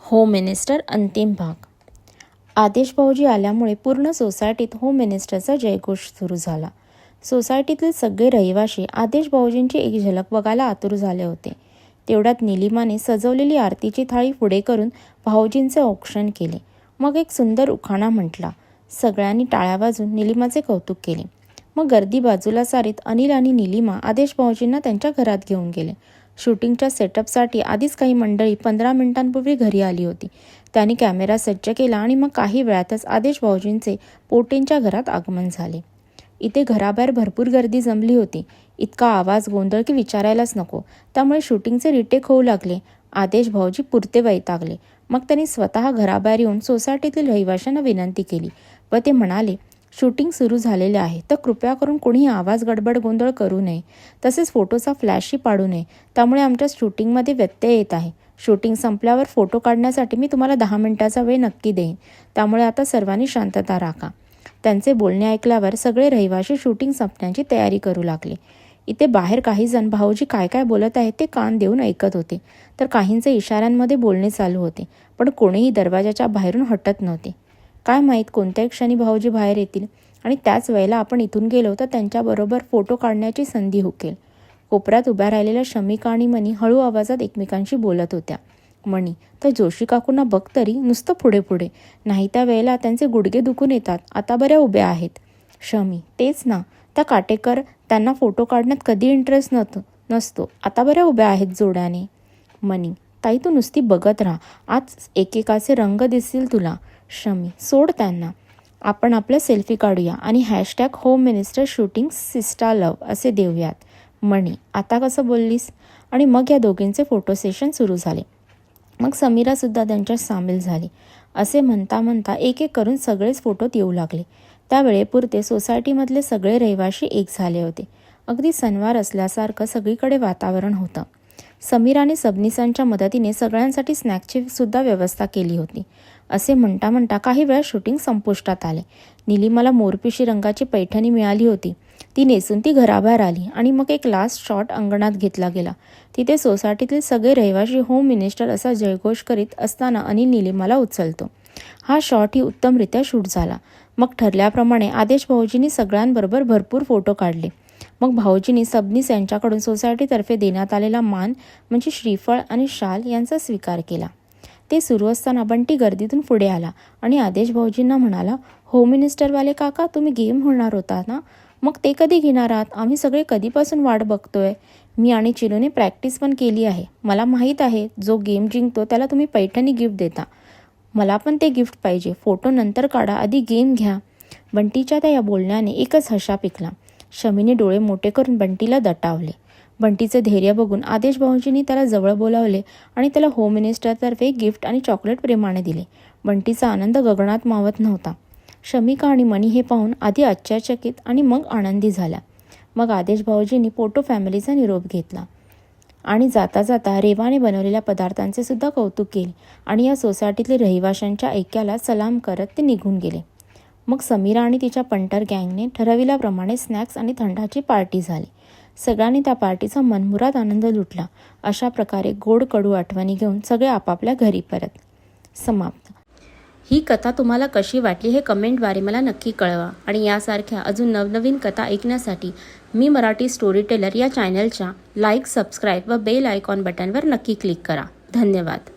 Home minister अंतिम भाग. आदेश भाऊजी आल्यामुळे पूर्ण सोसायटीत होम मिनिस्टरचा जयघोष सुरू झाला. सोसायटीतील सगळे रहिवाशी आदेश भाऊजींची एक झलक बघायला आतुर झाले होते. तेवढ्यात निलिमाने सजवलेली आरतीची थाळी पुढे करून भाऊजींचे औक्षण केले. मग एक सुंदर उखाणा म्हटला. सगळ्यांनी टाळ्या वाजून निलिमाचे कौतुक केले. मग गर्दी बाजूला सारीत अनिल आणि निलिमा आदेश भाऊजींना त्यांच्या घरात घेऊन गेले. शूटिंगच्या सेटअपसाठी आधीच काही मंडळी 15 मिनिटांपूर्वी घरी आली होती. त्यांनी कॅमेरा सज्ज केला आणि मग काही वेळातच आदेश भाऊजींचे पोटेंच्या घरात आगमन झाले. इथे घराबाहेर भरपूर गर्दी जमली होती. इतका आवाज गोंधळ की विचारायलाच नको. त्यामुळे शूटिंगचे रिटेक होऊ लागले. आदेश भाऊजी पुरते वैतागले. मग त्यांनी स्वतः घराबाहेर येऊन सोसायटीतील रहिवाशांना विनंती केली व ते म्हणाले, शूटिंग सुरू झालेले आहे तर कृपया करून कोणी आवाज गडबड गोंधळ करू नये. तसेच फोटोचा फ्लॅशही पाडू नये. त्यामुळे आमच्या शूटिंगमध्ये व्यत्यय येत आहे. शूटिंग संपल्यावर फोटो काढण्यासाठी मी तुम्हाला 10 मिनिटाचा वेळ नक्की देईन. त्यामुळे आता सर्वांनी शांतता राखा. त्यांचे बोलणे ऐकल्यावर सगळे रहिवाशी शूटिंग संपण्याची तयारी करू लागले. इथे बाहेर काही जण भाऊजी काय काय बोलत आहेत ते कान देऊन ऐकत होते, तर काहींचे इशाऱ्यांमध्ये बोलणे चालू होते. पण कोणीही दरवाजाच्या बाहेरून हटत नव्हते. काय माहीत कोणत्याही क्षणी भाऊजी बाहेर येतील आणि त्याच वेळेला आपण इथून गेलो तर त्यांच्याबरोबर फोटो काढण्याची संधी हुकेल. कोपऱ्यात उभ्या राहिलेल्या शमिका आणि मणी हळू आवाजात एकमेकांशी बोलत होत्या. मणी, तर जोशी काकूंना बघ तरी, नुसतं पुढे पुढे. नाही त्या वेळेला त्यांचे गुडघे दुखून येतात. आता बऱ्या उभ्या आहेत. शमी, तेच ना, त्या काटेकर, त्यांना फोटो काढण्यात कधी इंटरेस्ट नसतो. आता बऱ्या उभ्या आहेत जोड्याने. मणी, ताई तू नुसती बघत राहा. आज एकेकाचे रंग दिसतील तुला. शमी, सोड त्यांना. आपण आपलं सेल्फी काढूया आणि #home minister shooting sister love असे देऊयात. मणी, आता कसं बोललीस? आणि मग या दोघींचे फोटो सेशन सुरू झाले. मग समीरासुद्धा त्यांच्यात सामील झाली. असे म्हणता म्हणता एक एक करून सगळेच फोटोत येऊ लागले. त्या वेळेपुरते सोसायटीमधले सगळे रहिवाशी एक झाले होते. अगदी सणवार असल्यासारखं सगळीकडे वातावरण होतं. समीराने सबनीसांच्या मदतीने सगळ्यांसाठी स्नॅक्सची सुद्धा व्यवस्था केली होती. असे म्हणता म्हणता काही वेळा शूटिंग संपुष्टात आले. निलिमाला मोरपिशी रंगाची पैठणी मिळाली होती. ती नेसून ती घराबाहेर आली आणि मग एक लास्ट शॉट अंगणात घेतला गेला. तिथे सोसायटीतील सगळे रहिवाशी होम मिनिस्टर असा जयघोष करीत असताना अनिल निलिमाला उचलतो. हा शॉटही उत्तमरित्या शूट झाला. मग ठरल्याप्रमाणे आदेश भाऊजींनी सगळ्यांबरोबर भरपूर फोटो काढले. मग भाऊजींनी सबनीस यांच्याकडून सोसायटीतर्फे देण्यात आलेला मान म्हणजे श्रीफळ आणि शाल यांचा स्वीकार केला. ते सुरू असताना बंटी गर्दीतून पुढे आला आणि आदेश भाऊजींना म्हणाला, होम मिनिस्टरवाले काका, तुम्ही गेम होणार होता ना? मग ते कधी घेणार आहात? आम्ही सगळे कधीपासून वाट बघतोय. मी आणि चिनूने प्रॅक्टिस पण केली आहे. मला माहीत आहे जो गेम जिंकतो त्याला तुम्ही पैठणी गिफ्ट देता. मला पण ते गिफ्ट पाहिजे. फोटो नंतर काढा, आधी गेम घ्या. बंटीच्या त्या बोलण्याने एकच हशा पिकला. शमीने डोळे मोठे करून बंटीला दटावले. बंटीचे धैर्य बघून आदेश भाऊजींनी त्याला जवळ बोलावले आणि त्याला होम मिनिस्टरतर्फे गिफ्ट आणि चॉकलेट प्रेमाने दिले. बंटीचा आनंद गगनात मावत नव्हता. शमिका आणि मणी हे पाहून आधी आश्चर्यचकित आणि मग आनंदी झाल्या. मग आदेश भाऊजींनी पोटो फॅमिलीचा निरोप घेतला आणि जाता जाता रेवाने बनवलेल्या पदार्थांचे सुद्धा कौतुक केले आणि या सोसायटीतील रहिवाशांच्या ऐक्याला सलाम करत ते निघून गेले. मग समीरा आणि तिच्या पंटर गँगने ठरविल्याप्रमाणे स्नॅक्स आणि थंडाची पार्टी झाली. सगळ्यांनी त्या पार्टीचा मनमुराद आनंद लुटला. अशा प्रकारे गोड कडू आठवणी घेऊन सगळे आपापल्या घरी परत. समाप्त. ही कथा तुम्हाला कशी वाटली हे कमेंटद्वारे मला नक्की कळवा आणि यासारख्या अजून नवनवीन कथा ऐकण्यासाठी मी मराठी स्टोरी टेलर या चॅनलच्या लाईक, सबस्क्राईब व बेल आयकॉन बटनवर नक्की क्लिक करा. धन्यवाद.